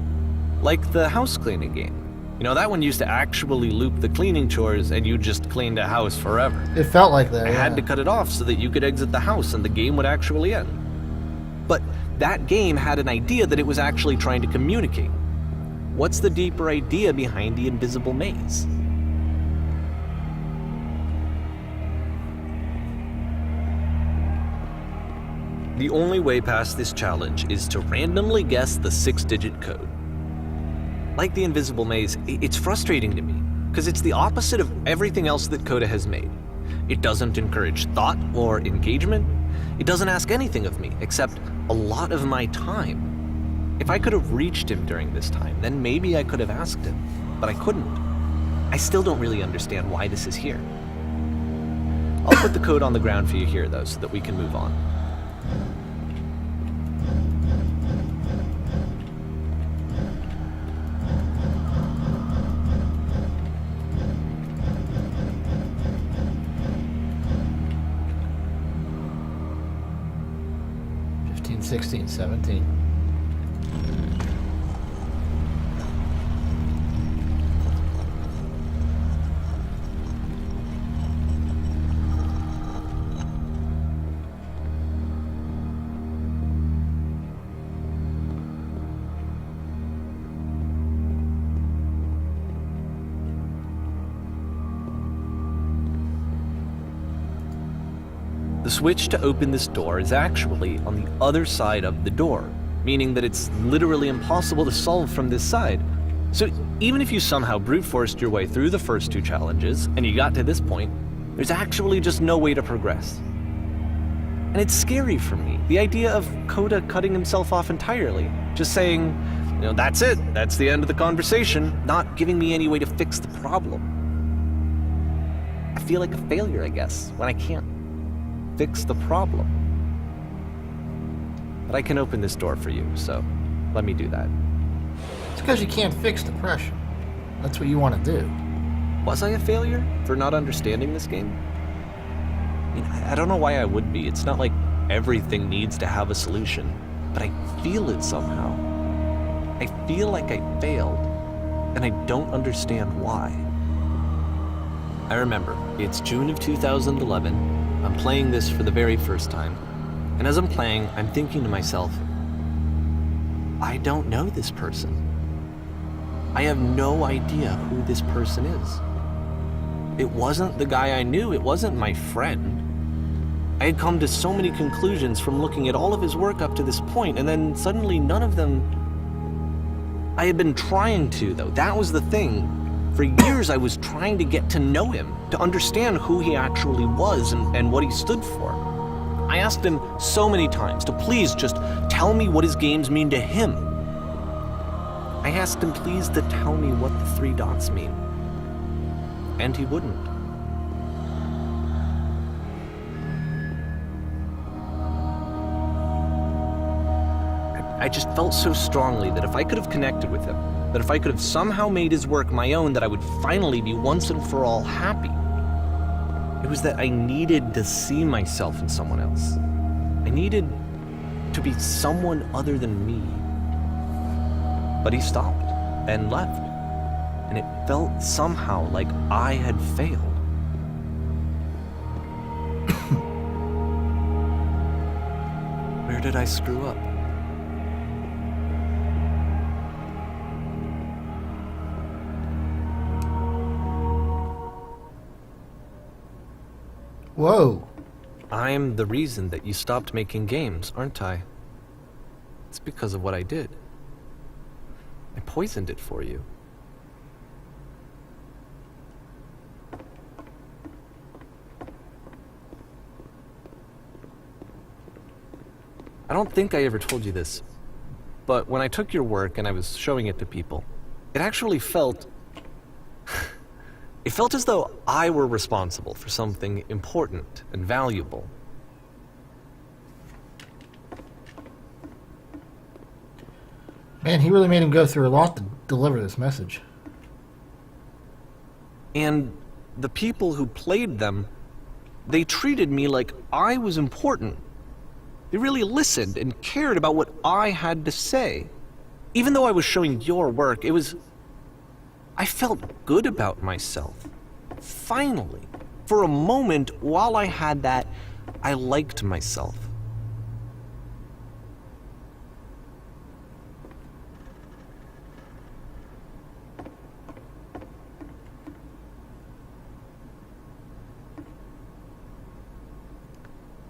Like the house cleaning game. You know, that one used to actually loop the cleaning chores and you just cleaned a house forever. It felt like that, I had to cut it off so that you could exit the house and the game would actually end. But that game had an idea that it was actually trying to communicate. What's the deeper idea behind the invisible maze? The only way past this challenge is to randomly guess the 6-digit code. Like the invisible maze, it's frustrating to me, because it's the opposite of everything else that Coda has made. It doesn't encourage thought or engagement. It doesn't ask anything of me, except a lot of my time. If I could have reached him during this time, then maybe I could have asked him, but I couldn't. I still don't really understand why this is here. I'll put the code on the ground for you here, though, so that we can move on. 16, 17. The switch to open this door is actually on the other side of the door, meaning that it's literally impossible to solve from this side. So even if you somehow brute forced your way through the first 2 challenges and you got to this point, there's actually just no way to progress. And it's scary for me, the idea of Coda cutting himself off entirely, just saying, that's it, that's the end of the conversation, not giving me any way to fix the problem. I feel like a failure, I guess, when I can't fix the problem. But I can open this door for you, so let me do that. It's because you can't fix depression. That's what you want to do. Was I a failure for not understanding this game? I don't know why I would be. It's not like everything needs to have a solution, but I feel it somehow. I feel like I failed, and I don't understand why. I remember, it's June of 2011. I'm playing this for the very first time, and as I'm playing, I'm thinking to myself, I don't know this person. I have no idea who this person is. It wasn't the guy I knew, it wasn't my friend. I had come to so many conclusions from looking at all of his work up to this point, and then suddenly none of them... I had been trying to, though. That was the thing. For years I was trying to get to know him, to understand who he actually was and what he stood for. I asked him so many times to please just tell me what his games mean to him. I asked him please to tell me what the 3 dots mean. And he wouldn't. I just felt so strongly that if I could have connected with him, that if I could have somehow made his work my own, that I would finally be once and for all happy. It was that I needed to see myself in someone else. I needed to be someone other than me. But he stopped and left, and it felt somehow like I had failed. Where did I screw up? Whoa. I'm the reason that you stopped making games, aren't I? It's because of what I did. I poisoned it for you. I don't think I ever told you this, but when I took your work and I was showing it to people, it actually felt... It felt as though I were responsible for something important and valuable. Man, he really made him go through a lot to deliver this message. And the people who played them, they treated me like I was important. They really listened and cared about what I had to say. Even though I was showing your work, I felt good about myself. Finally. For a moment, while I had that, I liked myself.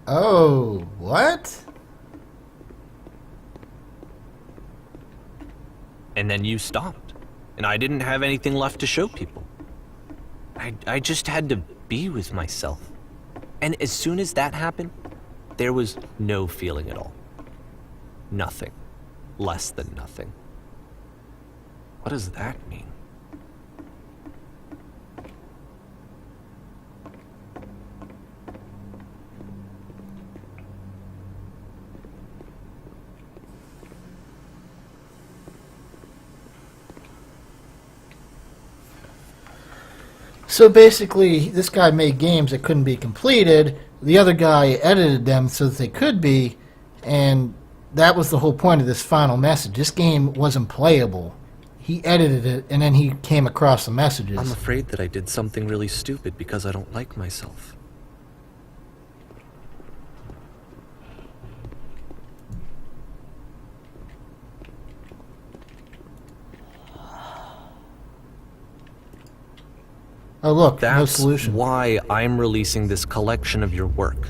Oh, what? And then you stopped. And I didn't have anything left to show people. I just had to be with myself. And as soon as that happened, there was no feeling at all. Nothing. Less than nothing. What does that mean? So basically, this guy made games that couldn't be completed. The other guy edited them so that they could be, and that was the whole point of this final message. This game wasn't playable. He edited it, and then he came across the messages. I'm afraid that I did something really stupid because I don't like myself. Oh look, no That's solution. why I'm releasing this collection of your work.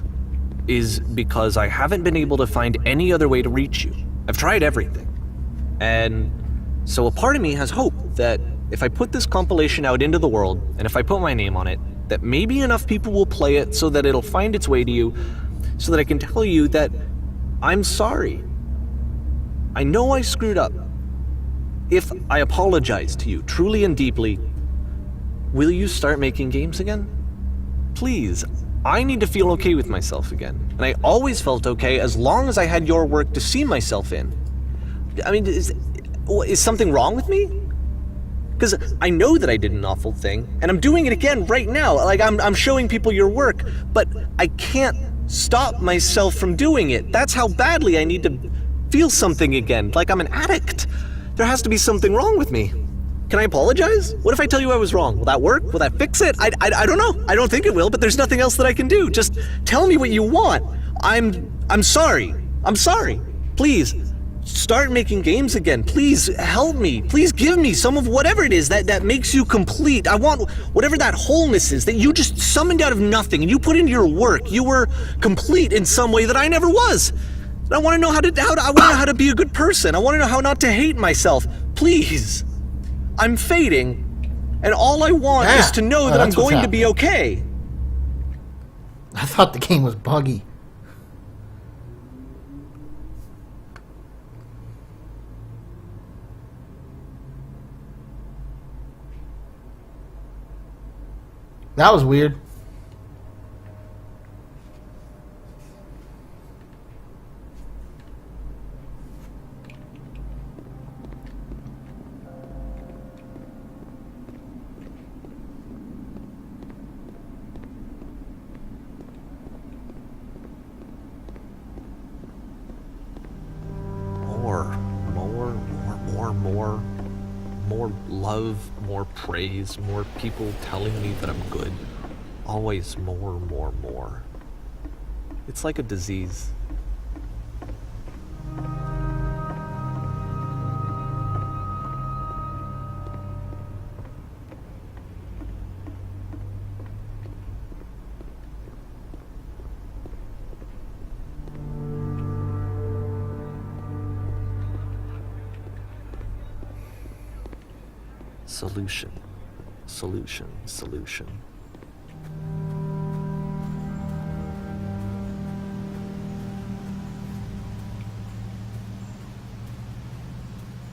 Is because I haven't been able to find any other way to reach you. I've tried everything. And so a part of me has hope that if I put this compilation out into the world, and if I put my name on it, that maybe enough people will play it so that it'll find its way to you, so that I can tell you that I'm sorry. I know I screwed up. If I apologize to you truly and deeply, will you start making games again? Please, I need to feel okay with myself again. And I always felt okay as long as I had your work to see myself in. I mean, is something wrong with me? Because I know that I did an awful thing, and I'm doing it again right now. Like, I'm showing people your work, but I can't stop myself from doing it. That's how badly I need to feel something again, like I'm an addict. There has to be something wrong with me. Can I apologize? What if I tell you I was wrong? Will that work? Will that fix it? I don't know. I don't think it will, but there's nothing else that I can do. Just tell me what you want. I'm sorry. I'm sorry. Please, start making games again. Please help me. Please give me some of whatever it is that makes you complete. I want whatever that wholeness is that you just summoned out of nothing and you put into your work. You were complete in some way that I never was. And I want to know how to be a good person. I want to know how not to hate myself. Please. I'm fading, and all I want is to know that I'm that's what's going to be okay. I thought the game was buggy. That was weird. More love, more praise, more people telling me that I'm good. Always more. It's like a disease. Solution.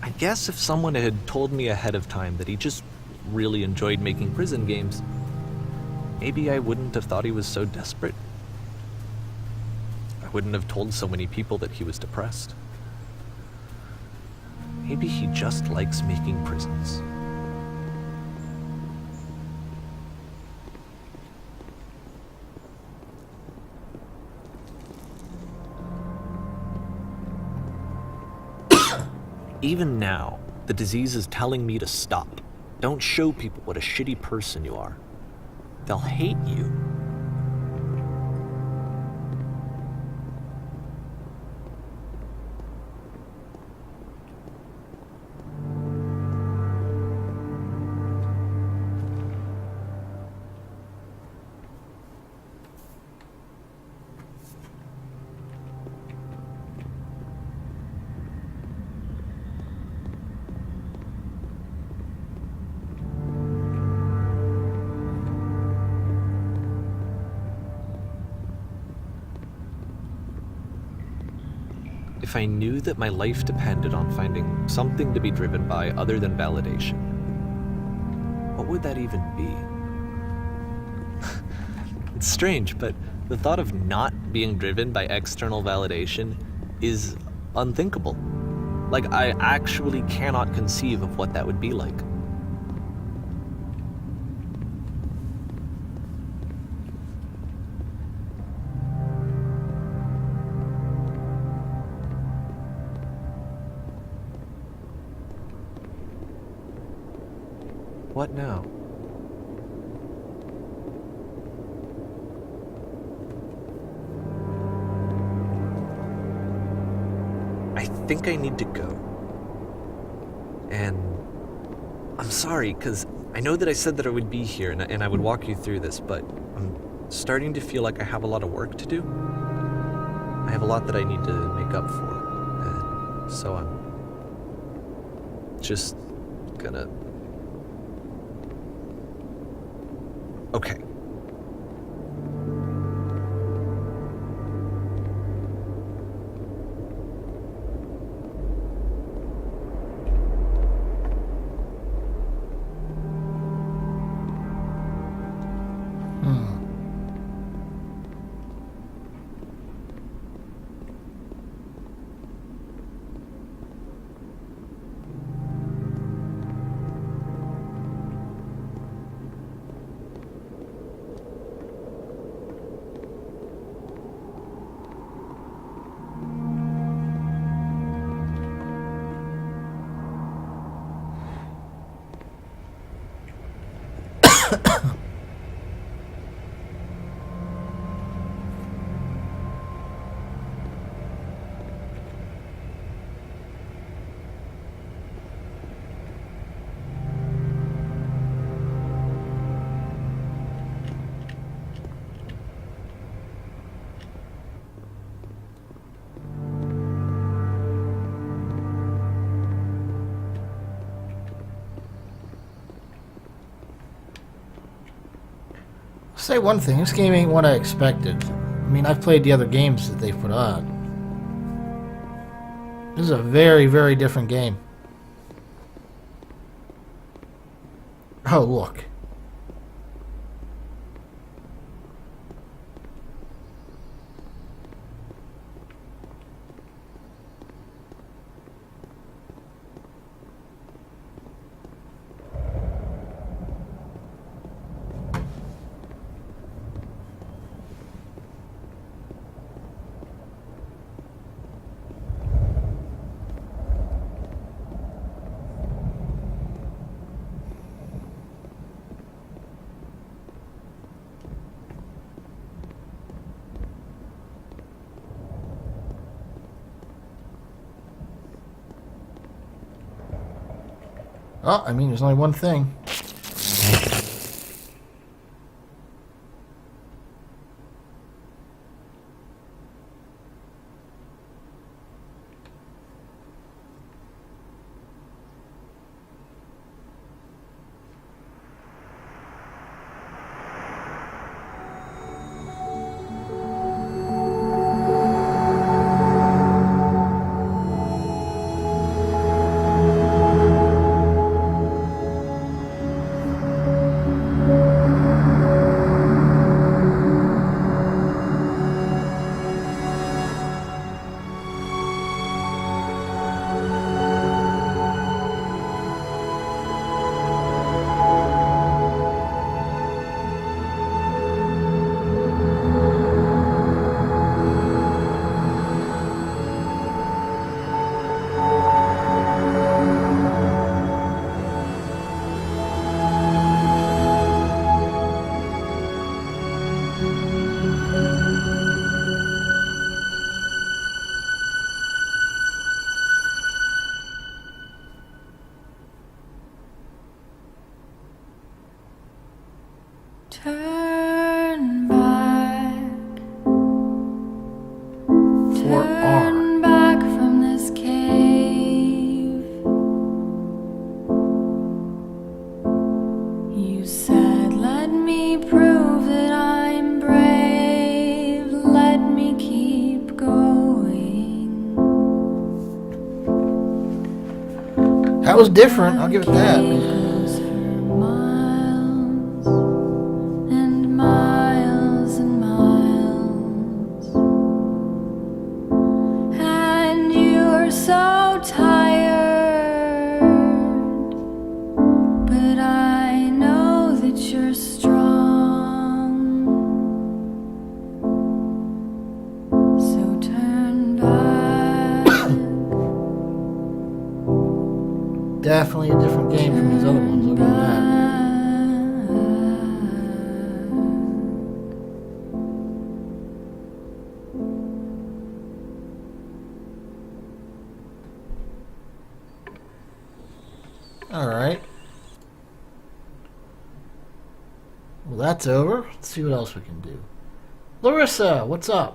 I guess if someone had told me ahead of time that he just really enjoyed making prison games, maybe I wouldn't have thought he was so desperate. I wouldn't have told so many people that he was depressed. Maybe he just likes making prisons. Even now, the disease is telling me to stop. Don't show people what a shitty person you are. They'll hate you. If I knew that my life depended on finding something to be driven by other than validation, what would that even be? It's strange, but the thought of not being driven by external validation is unthinkable. Like, I actually cannot conceive of what that would be like. What now? I think I need to go. And I'm sorry, because I know that I said that I would be here and I would walk you through this, but I'm starting to feel like I have a lot of work to do. I have a lot that I need to make up for. And so I'm just gonna Okay. Say one thing, this game ain't what I expected. I mean, I've played the other games that they've put on. This is a very, very different game. Oh, look. Oh, I mean, there's only one thing. Turn back. For R. Turn back from this cave. You said, let me prove that I'm brave. Let me keep going. That was different, I'll give it that. Caves for miles and miles and miles. And you're so tired, but I know that you're strong. So turn back. Definitely a different game from these other ones, I'll give it that. Alright. Well, that's over. Let's see what else we can do. Larissa, what's up?